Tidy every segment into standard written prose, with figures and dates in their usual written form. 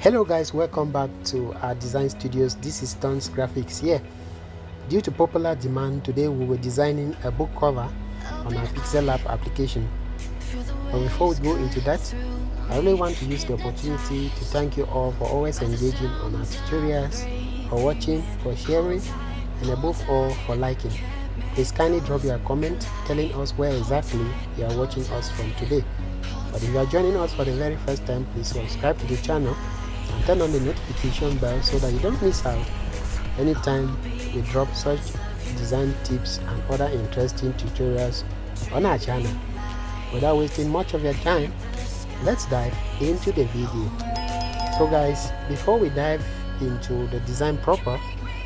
Hello guys, welcome back to our design studios. This is Tons Graphics here. Due to popular demand, today we were designing a book cover on our Pixellab application. But before we go into that, I really want to use the opportunity to thank you all for always engaging on our tutorials, for watching, for sharing, and above all for liking. Please kindly drop your comment telling us where exactly you are watching us from today. But if you are joining us for the very first time, please subscribe to the channel and turn on the notification bell so that you don't miss out anytime we drop such design tips and other interesting tutorials on our channel. Without wasting much of your time, let's dive into the video. So guys, before we dive into the design proper,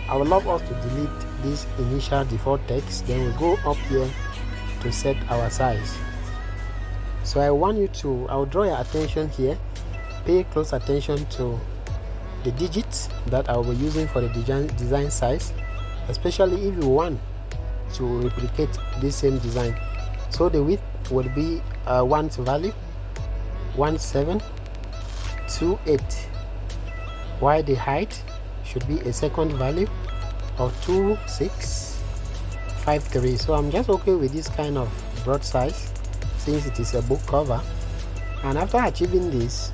I would love us to delete this initial default text. Then we'll go up here to set our size. So I will draw your attention here. Pay close attention to the digits that I will be using for the design size, especially if you want to replicate this same design. So the width will be one value 1728, while the height should be a second value of 2653. So I'm just okay with this kind of broad size since it is a book cover. And after achieving this,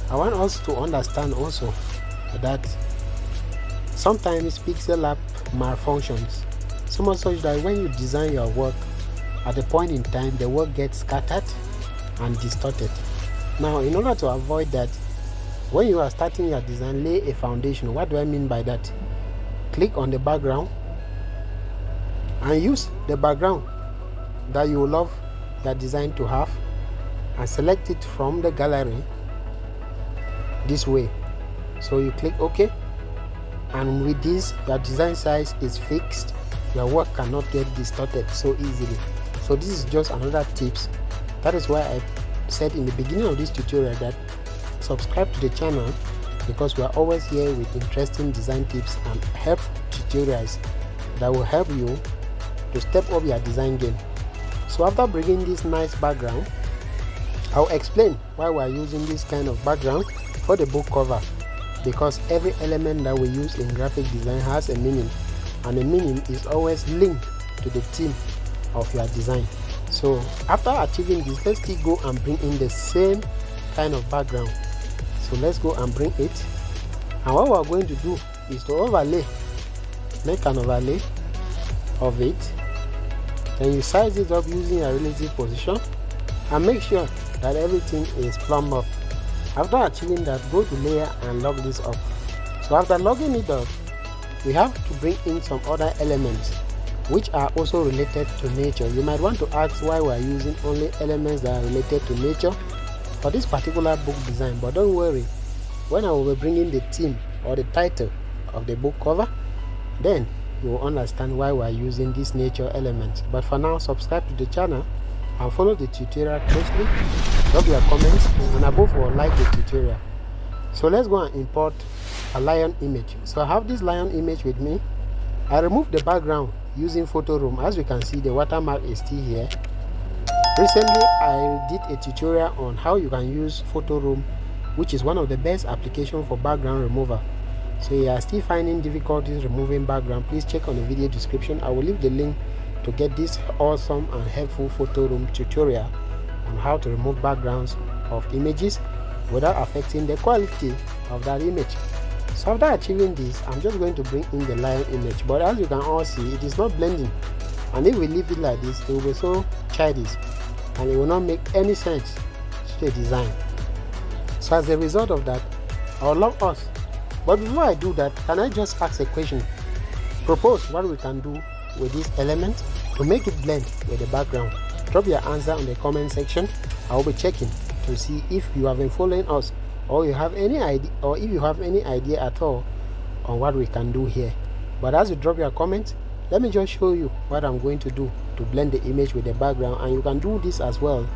I want us to understand also that sometimes Pixellab malfunctions, so much such that when you design your work, at a point in time the work gets scattered and distorted. Now, in order to avoid that, when you are starting your design, lay a foundation. What do I mean by that? Click on the background and use the background that you love your design to have and select it from the gallery this way. So you click OK, and with this your design size is fixed. Your work cannot get distorted so easily. So this is just another tips. That is why I said in the beginning of this tutorial that subscribe to the channel, because we are always here with interesting design tips and helpful tutorials that will help you to step up your design game. So after bringing this nice background, I'll explain why we are using this kind of background for the book cover, because every element that we use in graphic design has a meaning, and the meaning is always linked to the theme of your design. So after achieving this, let's still go and bring in the same kind of background. So let's go and bring it, and what we're going to do is to make an overlay of it. Then you size it up using a relative position and make sure that everything is plumb up. After achieving that, go to layer and log this up. So after logging it up, we have to bring in some other elements which are also related to nature. You might want to ask why we are using only elements that are related to nature for this particular book design, but don't worry, when I will be bringing the theme or the title of the book cover, then you will understand why we are using these nature elements. But for now, subscribe to the channel and follow the tutorial closely, drop your comments, and above all, like the tutorial. So let's go and import a lion image. So I have this lion image with me. I removed the background using photo room. As you can see, the watermark is still here. Recently I did a tutorial on how you can use photo room, which is one of the best applications for background removal. So you are still finding difficulties removing background, please check on the video description. I will leave the link to get this awesome and helpful photo room tutorial on how to remove backgrounds of images without affecting the quality of that image. So after achieving this, I'm just going to bring in the lion image, but as you can all see, it is not blending, and if we leave it like this, it will be so childish and it will not make any sense to the design. So as a result of that, I would love us, but before I do that, can I just ask a question? Propose what we can do with this element to make it blend with the background. Drop your answer in the comment section. I will be checking to see if you have been following us, or you have any idea, or if you have any idea at all on what we can do here. But as you drop your comment, let me just show you what I'm going to do to blend the image with the background, and you can do this as well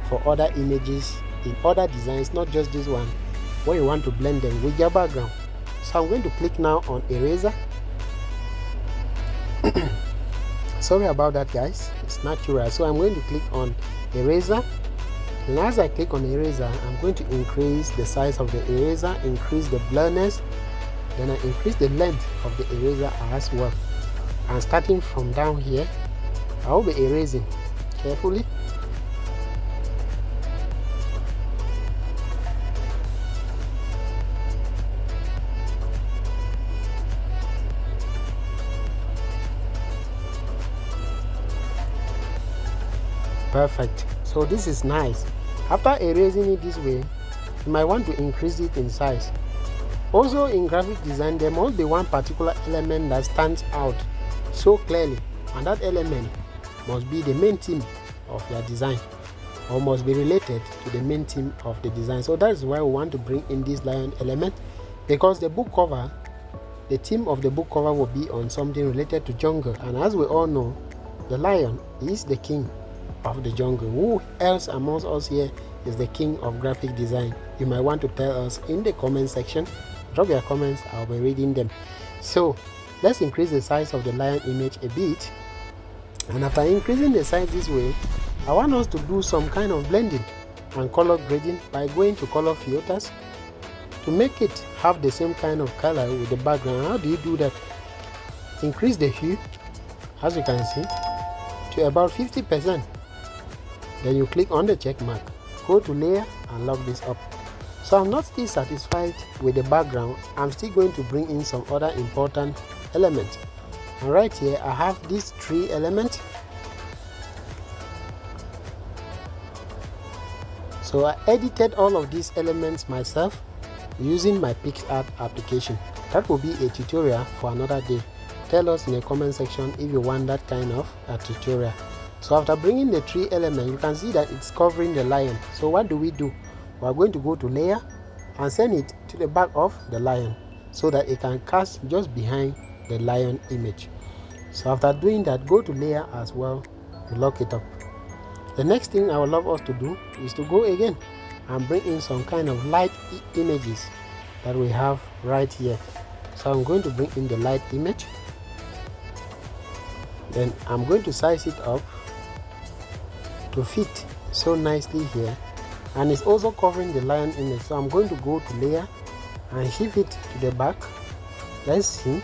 for other images in other designs, not just this one, where you want to blend them with your background. So I'm going to click now on eraser. Sorry about that guys, it's natural. So I'm going to click on eraser And as I click on eraser, I'm going to increase the size of the eraser, increase the blurriness, then I increase the length of the eraser as well. And starting from down here, I will be erasing carefully. Perfect. So this is nice. After erasing it this way, you might want to increase it in size. Also, in graphic design, there must be one particular element that stands out so clearly, and that element must be the main theme of your design, or must be related to the main theme of the design. So that is why we want to bring in this lion element, because the book cover, the theme of the book cover will be on something related to jungle, and as we all know, the lion is the king of the jungle. Who else amongst us here is the king of graphic design? You might want to tell us in the comment section. Drop your comments, I'll be reading them. So let's increase the size of the lion image a bit, and after increasing the size this way, I want us to do some kind of blending and color grading by going to color filters to make it have the same kind of color with the background. How do you do that? Increase the hue, as you can see, to about 50%. Then you click on the check mark, go to layer and lock this up. So I'm not still satisfied with the background, I'm still going to bring in some other important elements. And right here I have these three elements. So I edited all of these elements myself using my Pixellab application. That will be a tutorial for another day. Tell us in the comment section if you want that kind of a tutorial. So after bringing the three elements, you can see that it's covering the lion. So what do? We are going to go to layer and send it to the back of the lion so that it can cast just behind the lion image. So after doing that, go to layer as well, you lock it up. The next thing I would love us to do is to go again and bring in some kind of light images that we have right here. So I'm going to bring in the light image, then I'm going to size it up to fit so nicely here, and it's also covering the lion image. So I'm going to go to layer and shift it to the back. Let's see.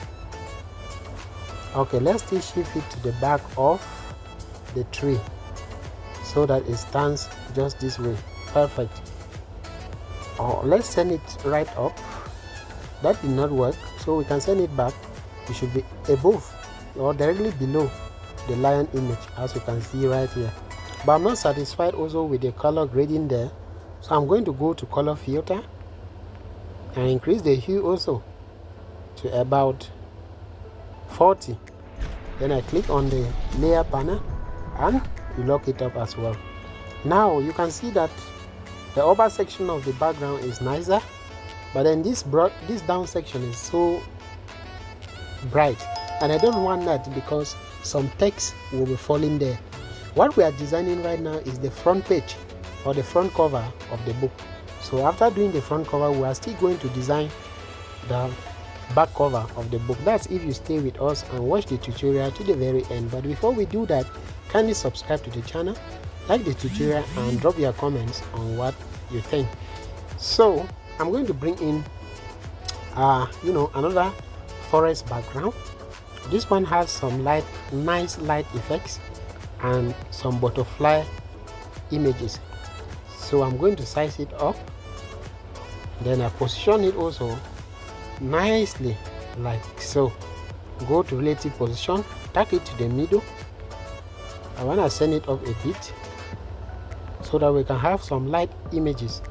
Okay, let's still shift it to the back of the tree so that it stands just this way. Perfect. Oh, let's send it right up. That did not work, so we can send it back. It should be above or directly below the lion image, as you can see right here. But I'm not satisfied also with the color grading there, so I'm going to go to color filter and increase the hue also to about 40. Then I click on the layer panel and you lock it up as well. Now you can see that the upper section of the background is nicer, but then this down section is so bright, and I don't want that because some text will be falling there. What we are designing right now is the front page or the front cover of the book. So after doing the front cover, we are still going to design the back cover of the book. That's if you stay with us and watch the tutorial to the very end. But before we do that, kindly subscribe to the channel, like the tutorial, and drop your comments on what you think. So I'm going to bring in another forest background. This one has some nice light effects and some butterfly images. So I'm going to size it up, then I position it also nicely like so. Go to relative position, tag it to the middle. I want to send it up a bit so that we can have some light images.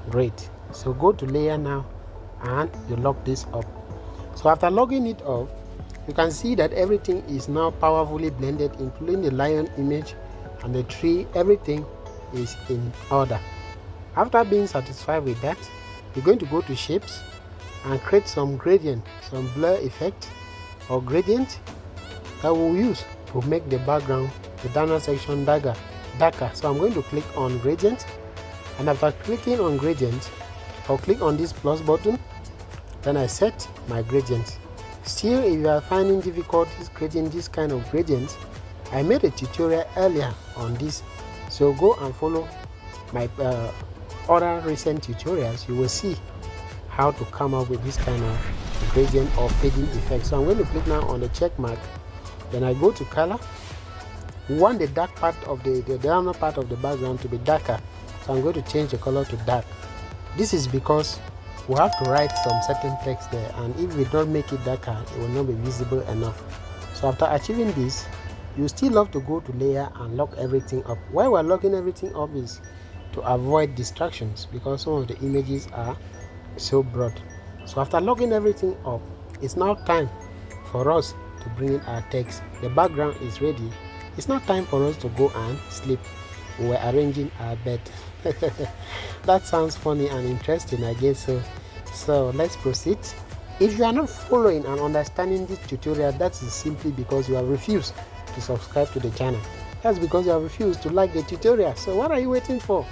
Great. So go to layer now and you lock this up. So after logging it up, you can see that everything is now powerfully blended, including the lion image and the tree. Everything is in order. After being satisfied with that, you're going to go to shapes and create some gradient, some blur effect or gradient that we'll use to make the background, the downward section darker. So I'm going to click on gradient, and after clicking on gradient, I'll click on this plus button, then I set my gradient. Still, if you are finding difficulties creating this kind of gradient, I made a tutorial earlier on this, so go and follow my other recent tutorials. You will see how to come up with this kind of gradient or fading effect. So I'm going to click now on the check mark, then I go to color. We want the dark part of the diagonal part of the background to be darker, so I'm going to change the color to dark. This is because we have to write some certain text there, and if we don't make it darker, it will not be visible enough. So after achieving this, you still have to go to layer and lock everything up. Why we're locking everything up is to avoid distractions, because some of the images are so broad. So after locking everything up, it's now time for us to bring in our text. The background is ready. It's now time for us to go and sleep. We're arranging our bed. That sounds funny and interesting, I guess so. So let's proceed. If you are not following and understanding this tutorial, that is simply because you have refused to subscribe to the channel. That's because you have refused to like the tutorial. So what are you waiting for?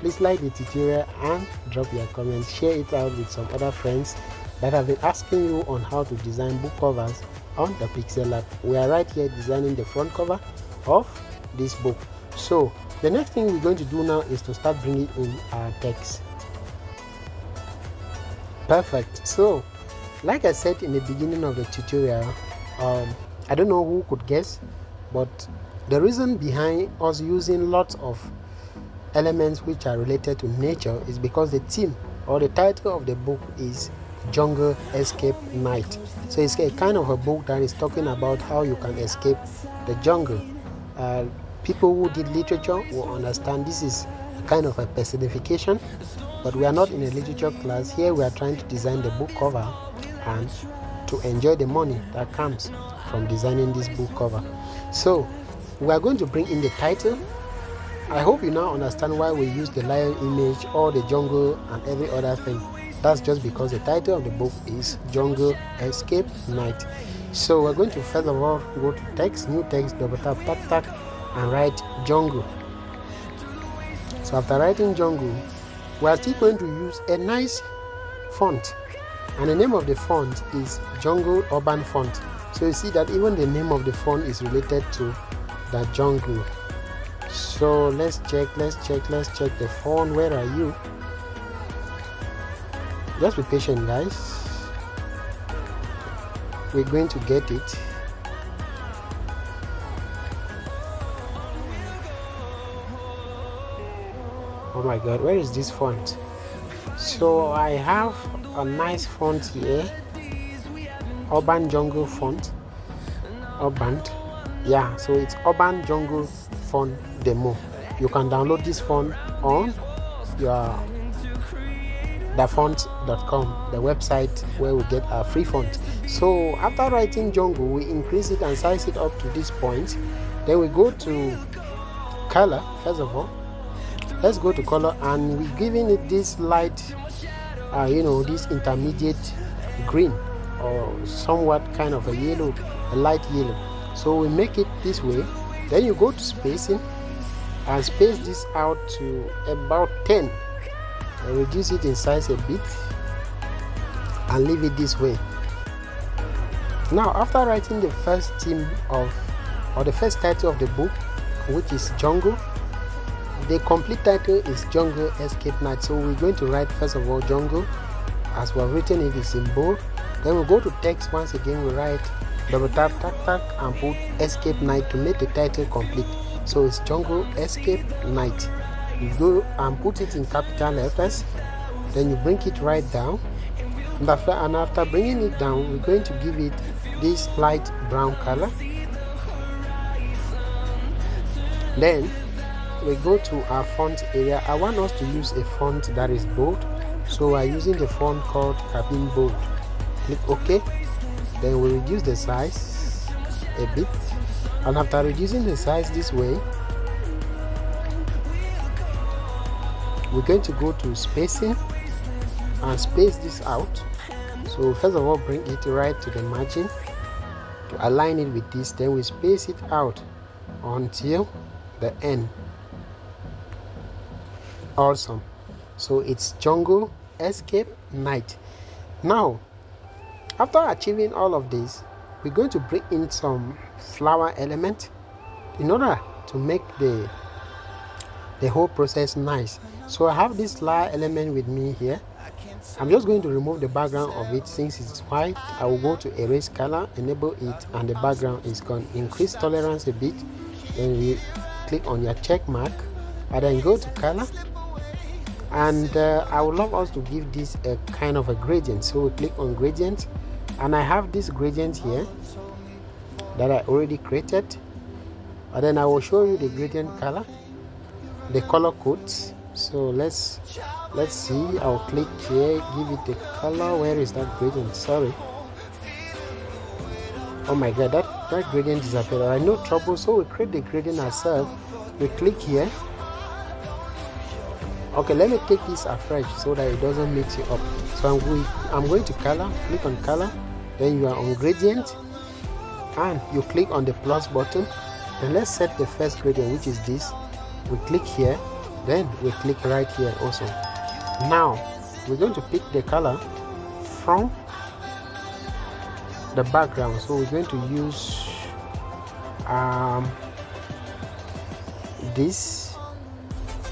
Please like the tutorial and drop your comments. Share it out with some other friends that have been asking you on how to design book covers on the Pixellab. We are right here designing the front cover of this book. So the next thing we're going to do now is to start bringing in our text. Perfect. So like I said in the beginning of the tutorial, I don't know who could guess, but the reason behind us using lots of elements which are related to nature is because the theme or the title of the book is Jungle Escape Night. So it's a kind of a book that is talking about how you can escape the jungle. People who did literature will understand this is a kind of a personification, but we are not in a literature class. Here we are trying to design the book cover and to enjoy the money that comes from designing this book cover. So we are going to bring in the title. I hope you now understand why we use the lion image or the jungle and every other thing. That's just because the title of the book is Jungle Escape Night. So we're going to first of all go to text, new text, double tap, tap, tap, and write jungle. So after writing jungle, we are still going to use a nice font, and the name of the font is Jungle Urban Font. So you see that even the name of the font is related to the jungle. So let's check the font. Where are you? Just be patient, guys. We're going to get it. Oh my god, where is this font? So I have a nice font here, Urban Jungle Font. Urban, yeah, so it's Urban Jungle Font Demo. You can download this font on your thefont.com, the website where we get our free font. So after writing jungle, we increase it and size it up to this point. Then we go to color. First of all, let's go to color, and we're giving it this light, this intermediate green or somewhat kind of a yellow, a light yellow. So we make it this way. Then you go to spacing and space this out to about 10 and reduce it in size a bit and leave it this way. Now after writing the first theme or the first title of the book, which is jungle, the complete title is Jungle Escape Night. So we're going to write first of all jungle, as we have written it is in bold. Then we go to text. Once again we write double tap, tap, tap, and put Escape Night to make the title complete. So it's Jungle Escape Night. You go and put it in capital letters, then you bring it right down, and after bringing it down, we're going to give it this light brown color. Then we go to our font area. I want us to use a font that is bold, so we're using the font called Cabin Bold. Click OK. Then we reduce the size a bit, and after reducing the size this way, we're going to go to spacing and space this out. So first of all, bring it right to the margin to align it with this. Then we space it out until the end. Awesome. So it's Jungle Escape Night. Now after achieving all of this, we're going to bring in some flower element. in order to make the whole process nice. So I have this layer element with me here. I'm just going to remove the background of it. Since it's white, I will go to erase color, enable it, and the background is gone. Increase tolerance a bit, then you click on your check mark, and then go to color, and I would love us to give this a kind of a gradient. So we click on gradient, and I have this gradient here that I already created, and then I will show you the gradient color, the color codes. So let's see. I'll click here, give it the color. Where is that gradient? Sorry. Oh my god, that gradient disappeared. I know trouble, so we create the gradient ourselves. We click here. Okay, let me take this afresh so that it doesn't mix you up. So I'm going to color, click on color, then you are on gradient, and you click on the plus button. Then let's set the first gradient, which is this. We click here, then we click right here also. Now we're going to pick the color from the background. So we're going to use this.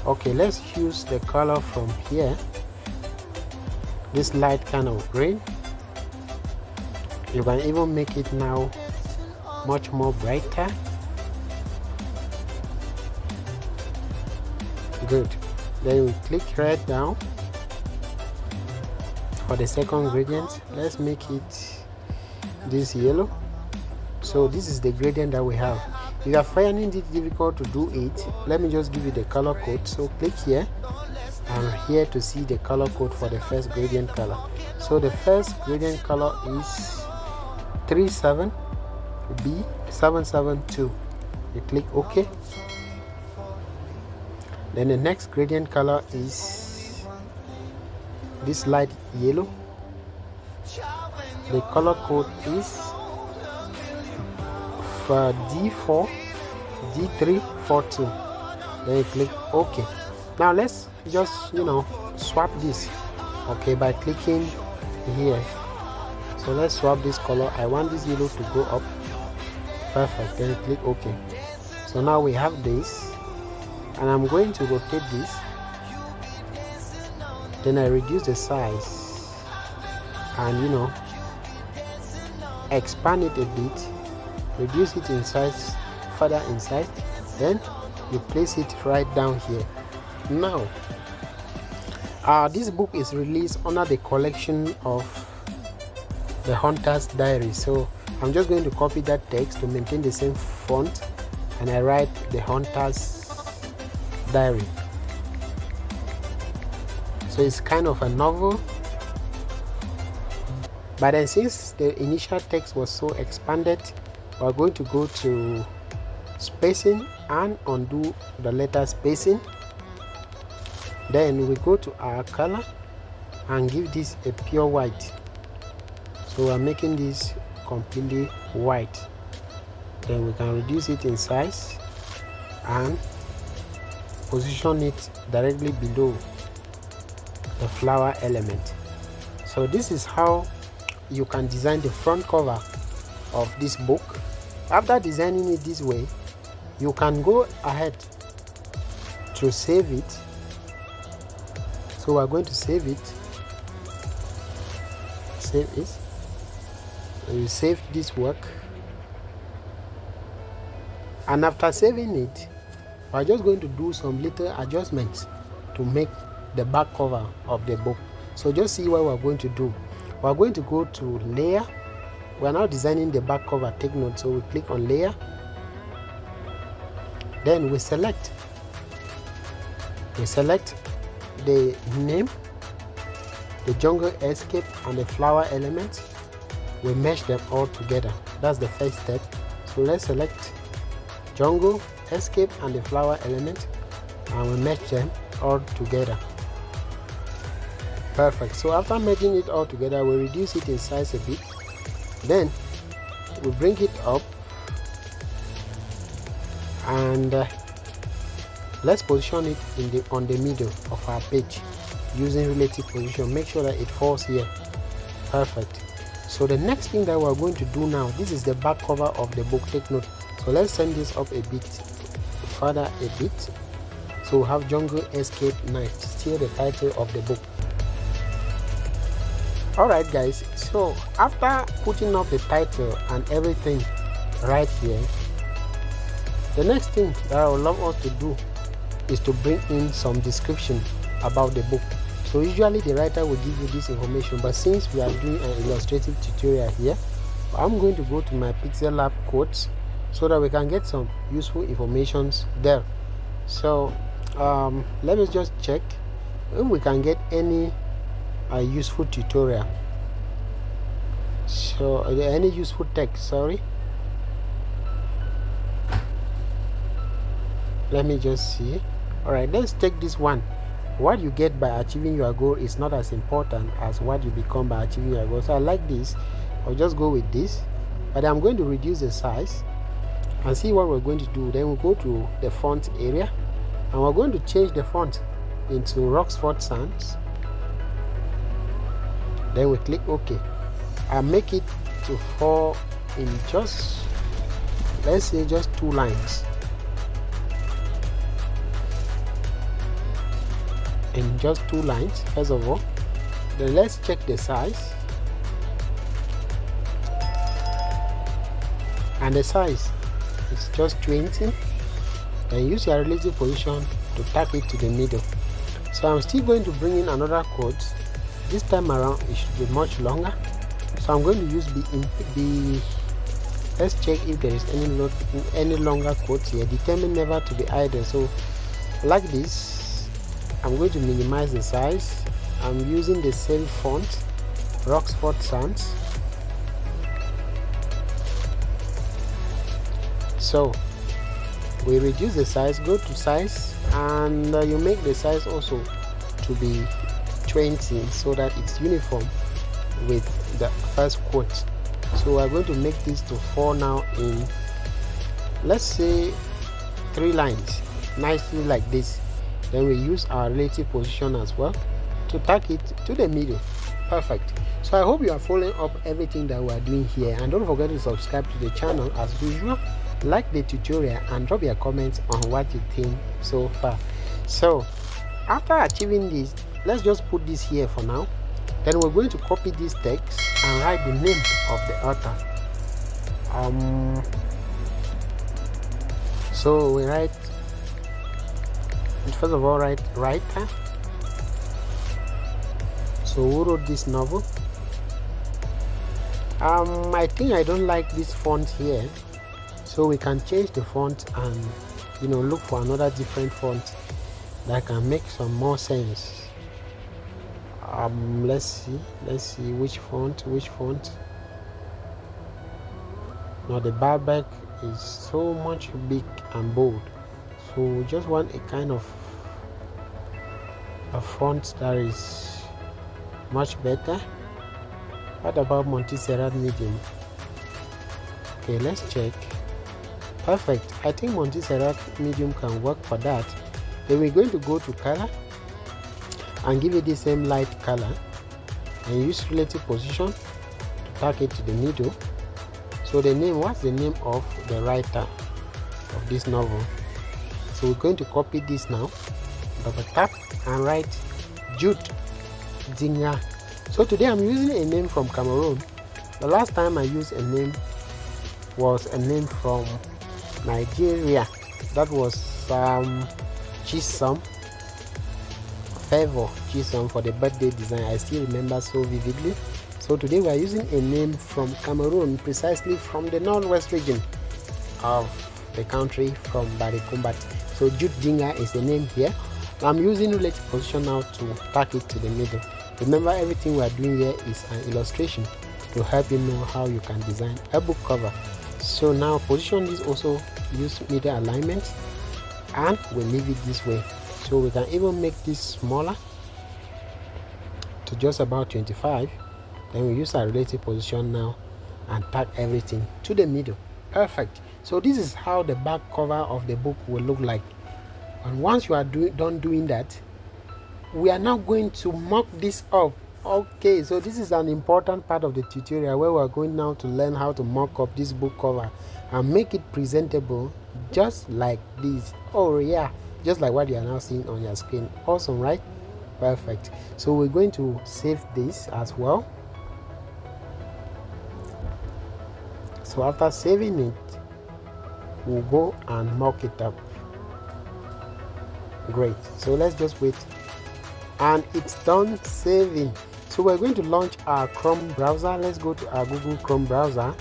Okay, let's use the color from here, this light kind of gray. You can even make it now much more brighter. Good. Then we click right down for the second gradient. Let's make it this yellow. So this is the gradient that we have. If you are finding it difficult to do it, let me just give you the color code. So click here and here to see the color code for the first gradient color. So the first gradient color is 37B772. You click OK. Then the next gradient color is this light yellow. The color code is for D4 D342. Then you click OK. Now let's just swap this, okay, by clicking here. So let's swap this color. I want this yellow to go up. Perfect. Then you click OK. So now we have this, and I'm going to rotate this. Then I reduce the size and expand it a bit, reduce it in size, further in size, then you place it right down here. Now this book is released under the collection of the Hunter's Diary. So I'm just going to copy that text to maintain the same font, and I write the Hunter's Diary. So it's kind of a novel, but then since the initial text was so expanded, we're going to go to spacing and undo the letter spacing. Then we go to our color and give this a pure white. So we're making this completely white. Then we can reduce it in size and position it directly below the flower element. So this is how you can design the front cover of this book. After designing it this way, you can go ahead to save it. So we're going to save it. Save it. You save this work, and after saving it, we're just going to do some little adjustments to make the back cover of the book. So just see what we're going to do. We're going to go to layer. We're now designing the back cover. Take note. So we click on layer, then we select the name, the jungle escape, and the flower element. We mesh them all together. That's the first step. So let's select jungle, escape, and the flower element, and we mesh them all together. Perfect. So after merging it all together, we reduce it in size a bit. Then we bring it up, and let's position it on the middle of our page using relative position. Make sure that it falls here. Perfect. So the next thing that we're going to do now, this is the back cover of the book. Take note. So let's send this up a bit further a bit. So we have Jungle Escape Night, still the title of the book. Alright guys, so after putting up the title and everything right here, the next thing that I would love us to do is to bring in some description about the book. So usually the writer will give you this information, but since we are doing an illustrative tutorial here, I'm going to go to my Pixellab codes so that we can get some useful informations there. So let me just check if we can get any useful tutorial. So any useful text, sorry. Let me just see. Alright, let's take this one. What you get by achieving your goal is not as important as what you become by achieving your goal. So I like this. I'll just go with this, but I'm going to reduce the size and see what we're going to do. Then we'll go to the font area and we're going to change the font into Roxford Sans. Then we click OK and make it to fall in just, let's say, just 2 lines. In just 2 lines, first of all. Then let's check the size, and the size is just 20. Then use your relative position to tap it to the middle. So I'm still going to bring in another code. This time around it should be much longer, so I'm going to use B. Let's check if there is any longer quotes here. Determine never to be idle. So like this, I'm going to minimize the size. I'm using the same font, Roxford Sans. So we reduce the size, go to size, and you make the size also to be 20 so that it's uniform with the first quote. So we're going to make this to fall now in, let's say, 3 lines, nicely like this. Then we use our relative position as well to tack it to the middle. Perfect. So I hope you are following up everything that we are doing here, and don't forget to subscribe to the channel as usual, like the tutorial, and drop your comments on what you think so far. So after achieving this, let's just put this here for now. Then we're going to copy this text and write the name of the author. So we write, first of all, write writer. So who wrote this novel? I think I don't like this font here, so we can change the font and look for another different font that can make some more sense. Let's see which font. Now the barback is so much big and bold, so we just want a kind of a font that is much better. What about Montserrat medium? Okay, let's check. Perfect. I think Montserrat medium can work for that. Then we're going to go to color and give it the same light color and use relative position to tack it to the middle. So the name, what's the name of the writer of this novel? So we're going to copy this now, double tap and write Jude Dinga. So today I'm using a name from Cameroon. The last time I used a name was a name from Nigeria. That was Chisom Favor Chisom for the birthday design. I still remember so vividly. So today we are using a name from Cameroon, precisely from the northwest region of the country, from Barikumbat. So Jude Dinga is the name here. I'm using relative position now to tack it to the middle. Remember, everything we are doing here is an illustration to help you know how you can design a book cover. So now position this, also use middle alignment, and we'll leave it this way. So we can even make this smaller to just about 25. Then we use our relative position now and tack everything to the middle. Perfect. So this is how the back cover of the book will look like. And once you are done doing that, we are now going to mock this up Okay, so this is an important part of the tutorial where we're going now to learn how to mock up this book cover and make it presentable just like this. Oh yeah, just like what you are now seeing on your screen. Awesome, right? Perfect. So we're going to save this as well. So after saving it, we'll go and mock it up. Great. So let's just wait. And it's done saving. So we're going to launch our Chrome browser. Let's go to our Google Chrome browser,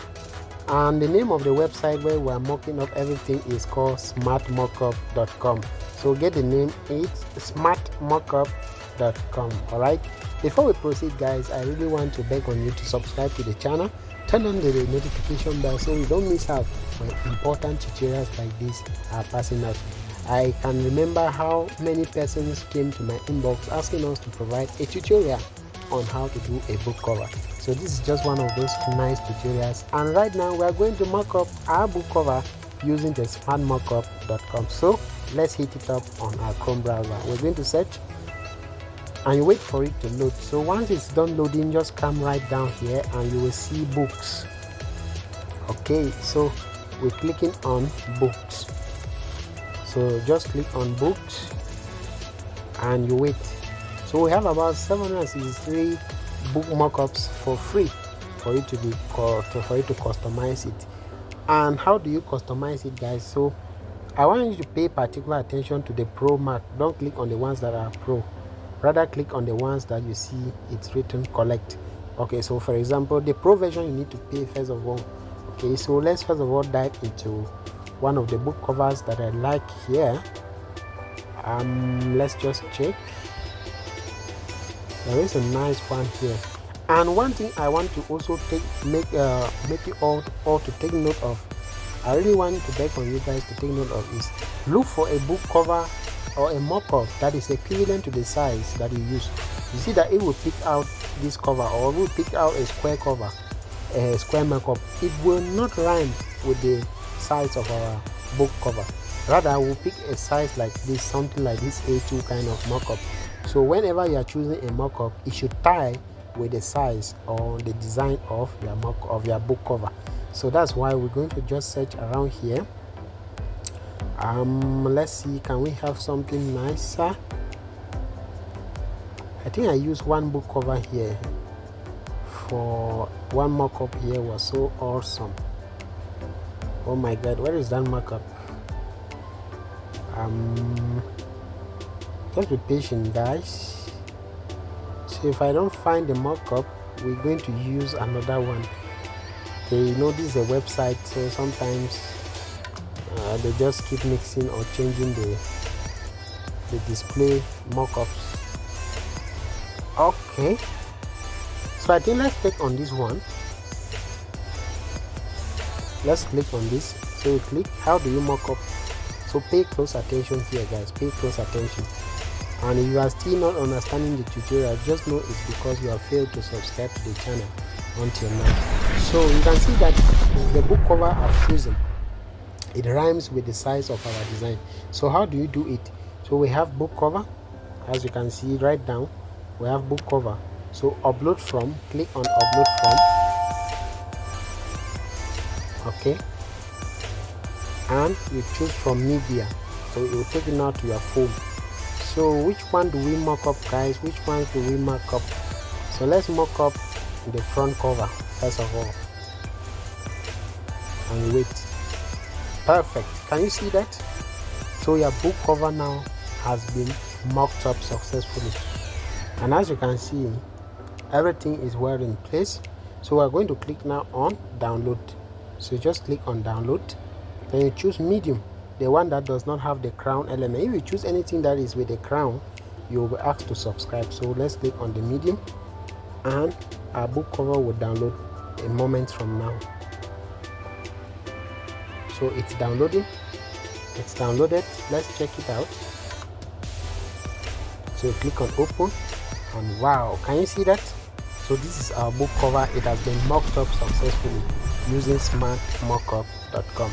and the name of the website where we're mocking up everything is called smartmockup.com. so get the name, it's smartmockup.com. all right, before we proceed guys, I really want to beg on you to subscribe to the channel, turn on the notification bell so you don't miss out when important tutorials like this are passing out. I can remember how many persons came to my inbox asking us to provide a tutorial on how to do a book cover. So this is just one of those nice tutorials, and right now we are going to mock up our book cover using the smartmockup.com. so let's hit it up on our Chrome browser. We're going to search and you wait for it to load. So once it's done loading, just come right down here and you will see books. Okay, so we're clicking on books. So just click on books and you wait. So we have about 763 book mockups for free for you to customize it. And how do you customize it guys? So I want you to pay particular attention to the Pro mark. Don't click on the ones that are Pro, rather click on the ones that you see it's written collect. Okay, so for example the Pro version you need to pay first of all. Okay, so let's first of all dive into one of the book covers that I like here. Let's just check. There is a nice one here, and one thing I want to also make you all to take note of, I really want to beg on you guys to take note of, is look for a book cover or a mock-up that is equivalent to the size that you use. You see that it will pick out this cover, or it will pick out a square cover, a square mock-up. It will not rhyme with the size of our book cover. Rather, we'll pick a size like this, something like this A2 kind of mock-up. So whenever you are choosing a mock-up, it should tie with the size or the design of your book cover. So that's why we're going to just search around here. Let's see, can we have something nicer? I think I used one book cover here for one mock-up here, was so awesome. Oh my god, where is that mock-up? Just be patient guys. So if I don't find the mock-up, we're going to use another one. Okay, you know this is a website, so sometimes they just keep mixing or changing the display mock-ups. Okay, so I think let's click on this one. Let's click on this. So we click, how do you mock up? So pay close attention here guys, pay close attention. And if you are still not understanding the tutorial, just know it's because you have failed to subscribe to the channel until now. So you can see that the book cover I've chosen, it rhymes with the size of our design. So how do you do it? So we have book cover, as you can see right down, we have book cover. So upload from, click on upload from. Okay, and you choose from media, so it will take it now to your phone. So which one do we mock up guys? Which one do we mock up? So let's mock up the front cover first of all, and wait. Perfect, can you see that? So your book cover now has been mocked up successfully, and as you can see, everything is well in place. So we're going to click now on download. So just click on download, then you choose medium, the one that does not have the crown element. If you choose anything that is with the crown, you will be asked to subscribe. So let's click on the medium, and our book cover will download a moment from now. So it's downloading, it's downloaded. Let's check it out. So you click on open, and wow, can you see that? So this is our book cover. It has been mocked up successfully using smartmockup.com.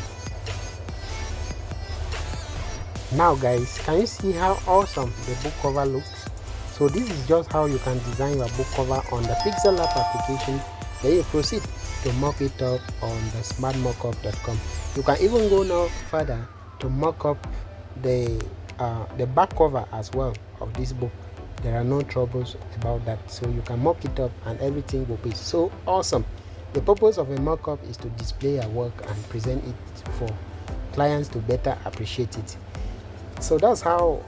Now guys, can you see how awesome the book cover looks? So this is just how you can design your book cover on the Pixellab application. Then you proceed to mock it up on the smartmockup.com. You can even go now further to mock up the back cover as well of this book. There are no troubles about that, so you can mock it up and everything will be so awesome. The purpose of a mock-up is to display your work and present it for clients to better appreciate it. So that's how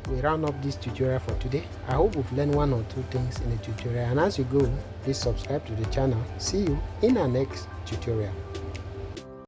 we round up this tutorial for today. I hope we've learned one or two things in the tutorial, and as you go, please subscribe to the channel. See you in our next tutorial.